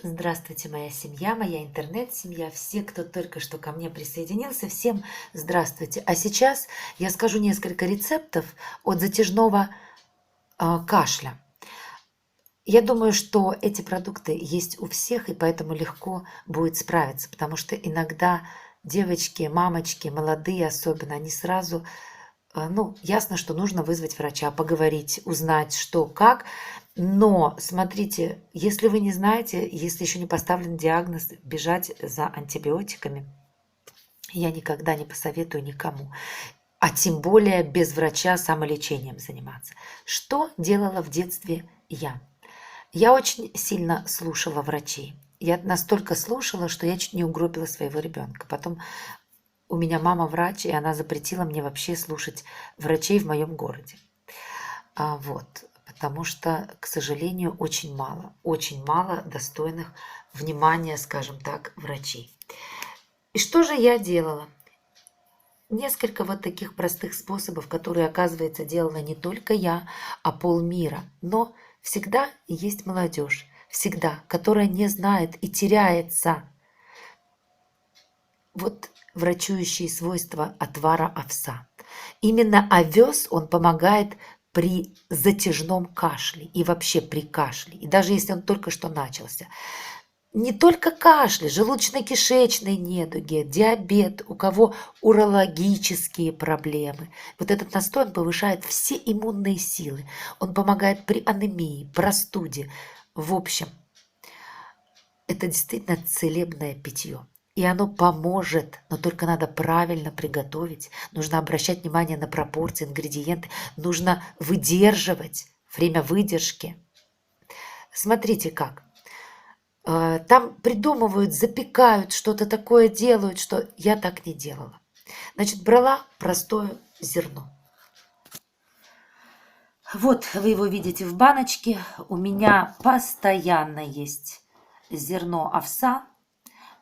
Здравствуйте, моя семья, моя интернет-семья, все, кто только что ко мне присоединился, всем здравствуйте. А сейчас я скажу несколько рецептов от затяжного кашля. Я думаю, что эти продукты есть у всех, и поэтому легко будет справиться, потому что иногда девочки, мамочки, молодые особенно, они сразу, ну, ясно, что нужно вызвать врача, поговорить, узнать, что, как. Но смотрите, если вы не знаете, если еще не поставлен диагноз, бежать за антибиотиками я никогда не посоветую никому. А тем более без врача самолечением заниматься. Что делала в детстве я? Я очень сильно слушала врачей. Я настолько слушала, что я чуть не угробила своего ребенка. Потом у меня мама врач, и она запретила мне вообще слушать врачей в моем городе. Вот, потому что, к сожалению, очень мало достойных внимания, скажем так, врачей. И что же я делала? Несколько вот таких простых способов, которые, оказывается, делала не только я, а полмира. Но всегда есть молодежь, всегда, которая не знает и теряется вот врачующие свойства отвара овса. Именно овес, он помогает при затяжном кашле и вообще при кашле, и даже если он только что начался. Не только кашель, желудочно-кишечные недуги, диабет, у кого урологические проблемы. Вот этот настой он повышает все иммунные силы. Он помогает при анемии, простуде. В общем, это действительно целебное питье. И оно поможет, но только надо правильно приготовить. Нужно обращать внимание на пропорции, ингредиенты. Нужно выдерживать время выдержки. Смотрите как. Там придумывают, запекают, что-то такое делают, что я так не делала. Значит, брала простое зерно. Вот вы его видите в баночке. У меня постоянно есть зерно овса.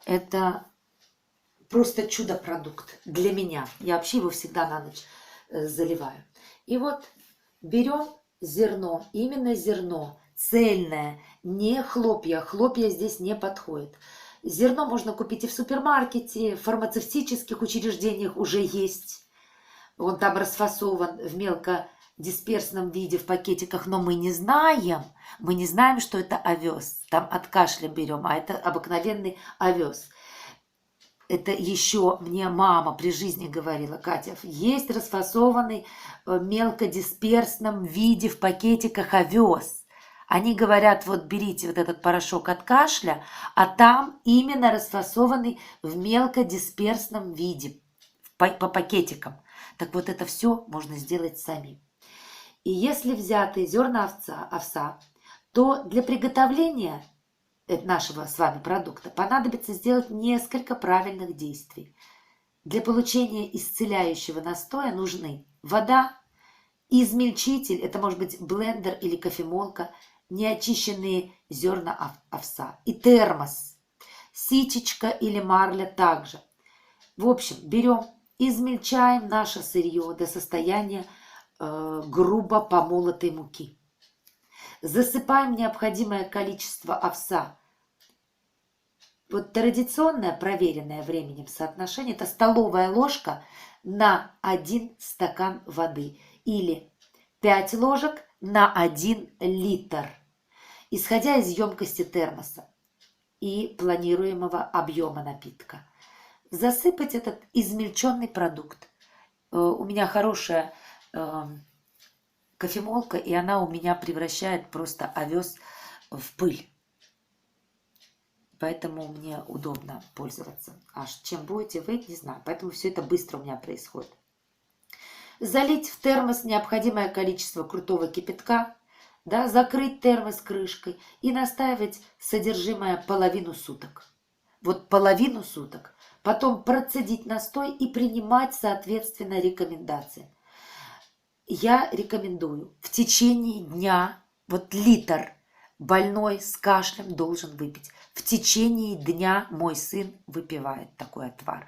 Это просто чудо-продукт для меня. Я вообще его всегда на ночь заливаю. И вот берем зерно, именно зерно, цельное, не хлопья. Хлопья здесь не подходят. Зерно можно купить и в супермаркете, в фармацевтических учреждениях уже есть. Он там расфасован в мелкодисперсном виде в пакетиках, но мы не знаем, что это овес. Там от кашля берем, а это обыкновенный овес. Это еще мне мама при жизни говорила, Катя, есть расфасованный в мелкодисперсном виде в пакетиках овес. Они говорят, вот берите вот этот порошок от кашля, а там именно расфасованный в мелкодисперсном виде по пакетикам. Так вот это все можно сделать самим. И если взятые зерна овса, то для приготовления нашего с вами продукта понадобится сделать несколько правильных действий. Для получения исцеляющего настоя нужны вода, измельчитель, это может быть блендер или кофемолка, неочищенные зерна овса и термос, ситечка или марля также. В общем, берем, измельчаем наше сырье до состояния грубо помолотой муки. Засыпаем необходимое количество овса. Вот традиционное, проверенное временем соотношение – это столовая ложка на 1 стакан воды или 5 ложек на 1 литр, исходя из емкости термоса и планируемого объема напитка. Засыпать этот измельченный продукт. У меня хорошая кофемолка, и она у меня превращает просто овес в пыль. Поэтому мне удобно пользоваться. А чем будете вы, не знаю. Поэтому все это быстро у меня происходит. Залить в термос необходимое количество крутого кипятка, да, закрыть термос крышкой и настаивать содержимое половину суток. Вот половину суток. Потом процедить настой и принимать, соответственно, рекомендации. Я рекомендую в течение дня, вот литр больной с кашлем должен выпить. В течение дня мой сын выпивает такой отвар.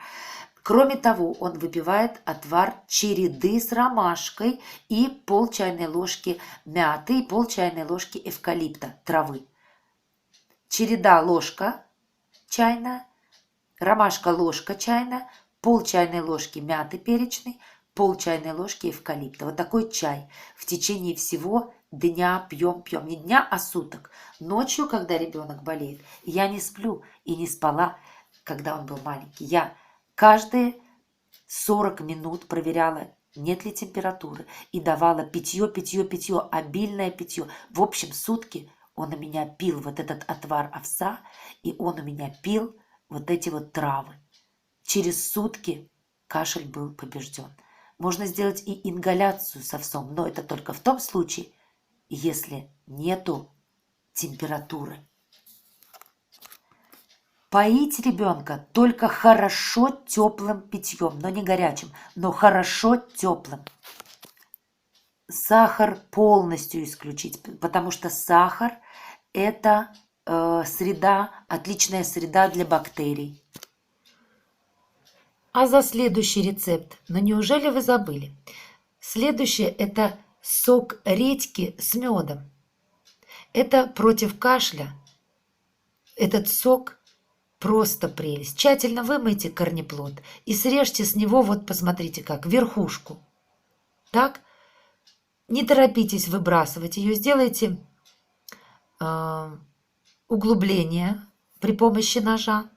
Кроме того, он выпивает отвар череды с ромашкой и пол чайной ложки мяты и пол чайной ложки эвкалипта, травы. череда ложка чайная, ромашка ложка чайная, пол чайной ложки мяты перечной, пол чайной ложки эвкалипта. Вот такой чай в течение всего дня пьем. Не дня, а суток. Ночью, когда ребенок болеет, я не сплю и не спала, когда он был маленький. Я каждые 40 минут проверяла, нет ли температуры, и давала питье, обильное питье. В общем, сутки он у меня пил вот этот отвар овса, и он у меня пил вот эти вот травы. Через сутки кашель был побежден. Можно сделать и ингаляцию с овсом, но это только в том случае, если нету температуры. Поить ребенка только хорошо теплым питьем, но не горячим, но хорошо теплым. Сахар полностью исключить, потому что сахар – это отличная среда для бактерий. А за следующий рецепт, но неужели вы забыли? Следующее – это сок редьки с медом. Это против кашля. Этот сок просто прелесть. Тщательно вымойте корнеплод и срежьте с него, вот посмотрите как, верхушку. Так? Не торопитесь выбрасывать ее, сделайте углубление при помощи ножа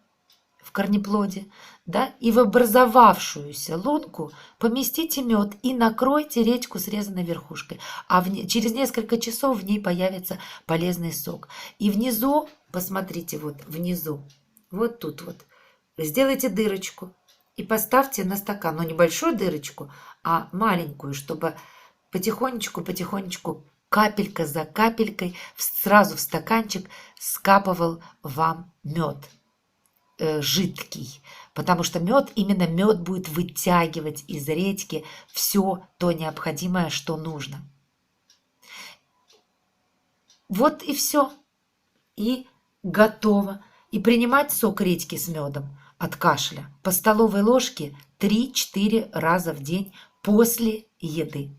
в корнеплоде, да, и в образовавшуюся лунку поместите мед и накройте редьку срезанной верхушкой, а через несколько часов в ней появится полезный сок. И внизу, посмотрите, вот внизу, вот тут вот, сделайте дырочку и поставьте на стакан, но не большую дырочку, а маленькую, чтобы потихонечку, капелька за капелькой сразу в стаканчик скапывал вам мед жидкий, потому что именно мед будет вытягивать из редьки все то необходимое, что нужно. Вот и все. И готово. И принимать сок редьки с медом от кашля по столовой ложке 3-4 раза в день после еды.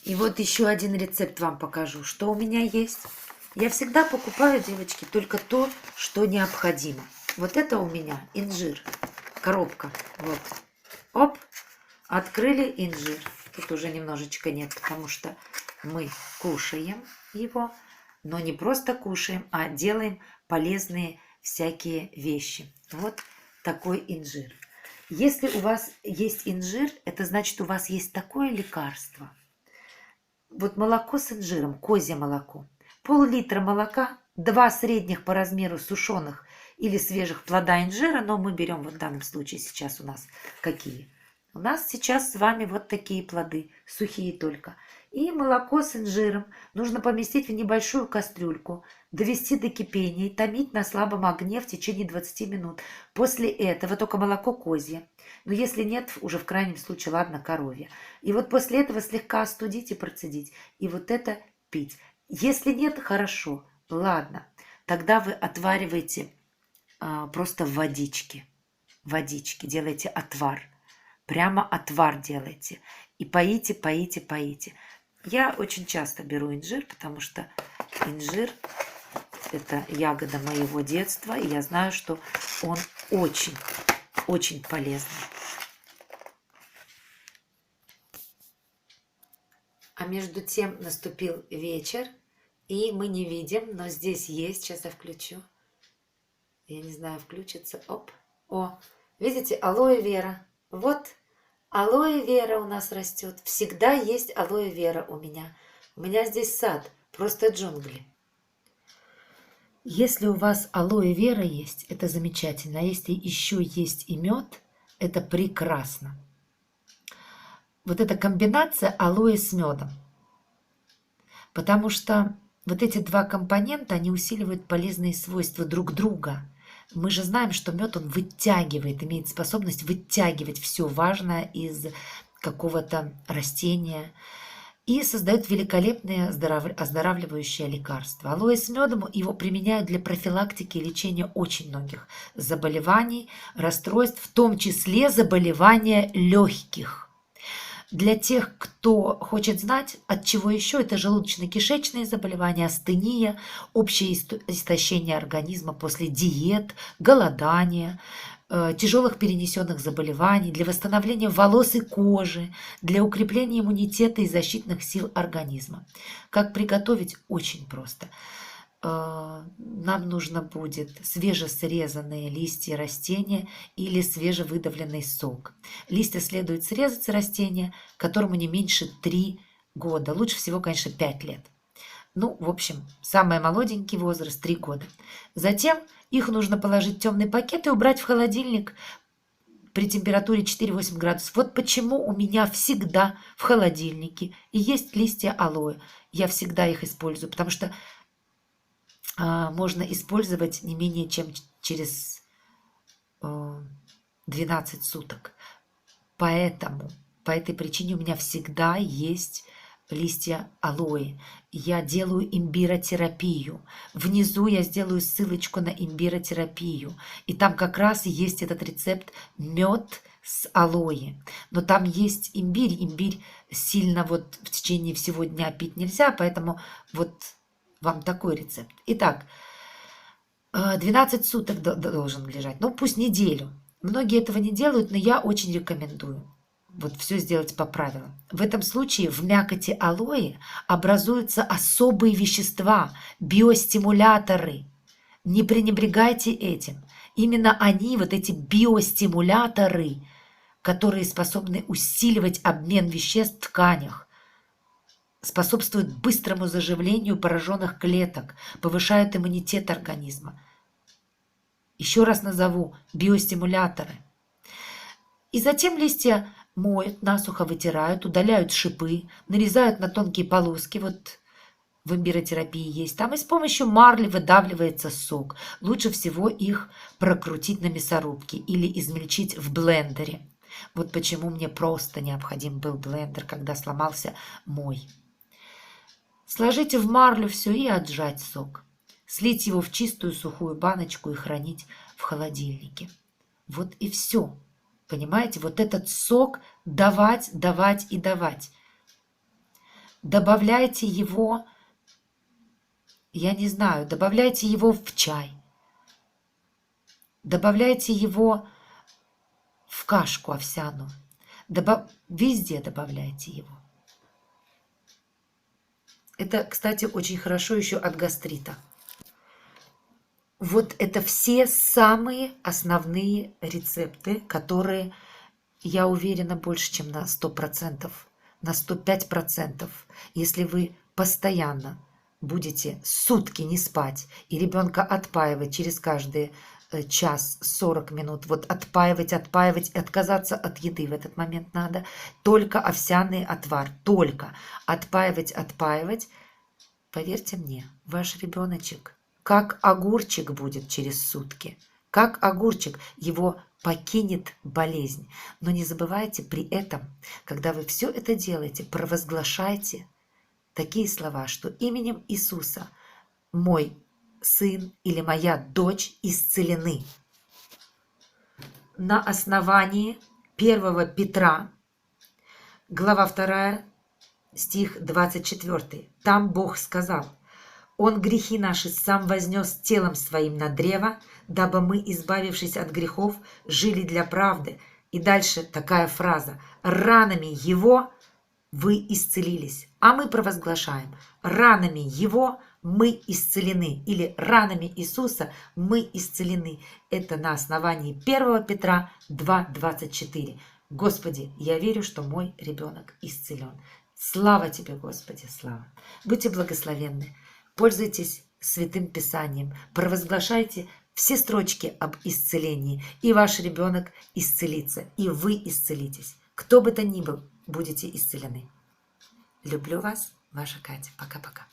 И вот еще один рецепт вам покажу, что у меня есть. Я всегда покупаю, девочки, только то, что необходимо. Вот это у меня инжир, коробка. Вот. Оп, открыли инжир. Тут уже немножечко нет, потому что мы кушаем его. Но не просто кушаем, а делаем полезные всякие вещи. Вот такой инжир. Если у вас есть инжир, это значит, у вас есть такое лекарство. Вот молоко с инжиром, козье молоко. Пол-литра молока, 2 средних по размеру сушеных или свежих плода инжира, но мы берем вот в данном случае сейчас у нас какие? У нас сейчас с вами вот такие плоды, сухие только. И молоко с инжиром нужно поместить в небольшую кастрюльку, довести до кипения и томить на слабом огне в течение 20 минут. После этого только молоко козье. Но если нет, уже в крайнем случае, ладно, коровье. И вот после этого слегка остудить и процедить. И вот это пить. Если нет, хорошо, ладно. Тогда вы отвариваете просто в водичке. Водички, делайте отвар. Прямо отвар делайте. И поите. Я очень часто беру инжир, потому что инжир – это ягода моего детства, и я знаю, что он очень полезный. А между тем наступил вечер, и мы не видим, но здесь есть. Сейчас я включу. Я не знаю, включится. Оп. О, видите, алоэ вера. Вот. Алоэ вера у нас растет. Всегда есть алоэ вера у меня. У меня здесь сад, просто джунгли. Если у вас алоэ вера есть, это замечательно. А если еще есть и мед, это прекрасно. Вот эта комбинация алоэ с медом. Потому что вот эти два компонента, они усиливают полезные свойства друг друга. Мы же знаем, что мед, он вытягивает, имеет способность вытягивать все важное из какого-то растения и создает великолепные оздоравливающие лекарства. Алоэ с медом его применяют для профилактики и лечения очень многих заболеваний, расстройств, в том числе заболевания легких. Для тех, кто хочет знать, от чего еще, это желудочно-кишечные заболевания, астения, общее истощение организма после диет, голодания, тяжелых перенесенных заболеваний, для восстановления волос и кожи, для укрепления иммунитета и защитных сил организма. Как приготовить? Очень просто. Нам нужно будет свежесрезанные листья растения или свежевыдавленный сок. Листья следует срезать с растения, которому не меньше 3 года. Лучше всего, конечно, 5 лет. Ну, в общем, самый молоденький возраст 3 года. Затем их нужно положить в темный пакет и убрать в холодильник при температуре 4-8 градусов. Вот почему у меня всегда в холодильнике и есть листья алоэ. Я всегда их использую, потому что можно использовать не менее чем через 12 суток. Поэтому, по этой причине у меня всегда есть листья алоэ. Я делаю имбиротерапию. Внизу я сделаю ссылочку на имбиротерапию. И там как раз есть этот рецепт мед с алоэ. Но там есть имбирь. Имбирь сильно вот в течение всего дня пить нельзя, поэтому вот вам такой рецепт. Итак, 12 суток должен лежать. Ну, пусть неделю. Многие этого не делают, но я очень рекомендую. Вот все сделать по правилам. В этом случае в мякоти алоэ образуются особые вещества, биостимуляторы. Не пренебрегайте этим. Именно они, вот эти биостимуляторы, которые способны усиливать обмен веществ в тканях, способствуют быстрому заживлению пораженных клеток, повышают иммунитет организма. Еще раз назову биостимуляторы. И затем листья моют, насухо вытирают, удаляют шипы, нарезают на тонкие полоски. Вот в имбиротерапии есть. Там и с помощью марли выдавливается сок. Лучше всего их прокрутить на мясорубке или измельчить в блендере. Вот почему мне просто необходим был блендер, когда сломался мой. Сложите в марлю все и отжать сок. Слить его в чистую сухую баночку и хранить в холодильнике. Вот и все. Понимаете, вот этот сок давать, давать и давать. Добавляйте его, я не знаю, добавляйте его в чай. Добавляйте его в кашку овсяную. Везде добавляйте его. Это, кстати, очень хорошо еще от гастрита. Вот это все самые основные рецепты, которые, я уверена, больше, чем на 100%, на 105%. Если вы постоянно будете сутки не спать и ребенка отпаивать через каждый час 40 минут, вот отпаивать, отказаться от еды в этот момент надо, только овсяный отвар, только отпаивать, поверьте мне, ваш ребеночек как огурчик будет через сутки, как огурчик, его покинет болезнь. Но не забывайте при этом, когда вы все это делаете, провозглашайте такие слова, что именем Иисуса мой сын или моя дочь исцелены. На основании 1 Петра, глава 2, стих 24. Там Бог сказал: «Он грехи наши сам вознес телом своим на древо, дабы мы, избавившись от грехов, жили для правды». И дальше такая фраза: «Ранами Его вы исцелились». А мы провозглашаем: ранами Его мы исцелены, или ранами Иисуса мы исцелены. Это на основании 1 Петра 2:24. Господи, я верю, что мой ребенок исцелен. Слава Тебе, Господи, слава. Будьте благословенны. Пользуйтесь Святым Писанием. Провозглашайте все строчки об исцелении. И ваш ребенок исцелится, и вы исцелитесь. Кто бы то ни был, будете исцелены. Люблю вас, ваша Катя. Пока-пока.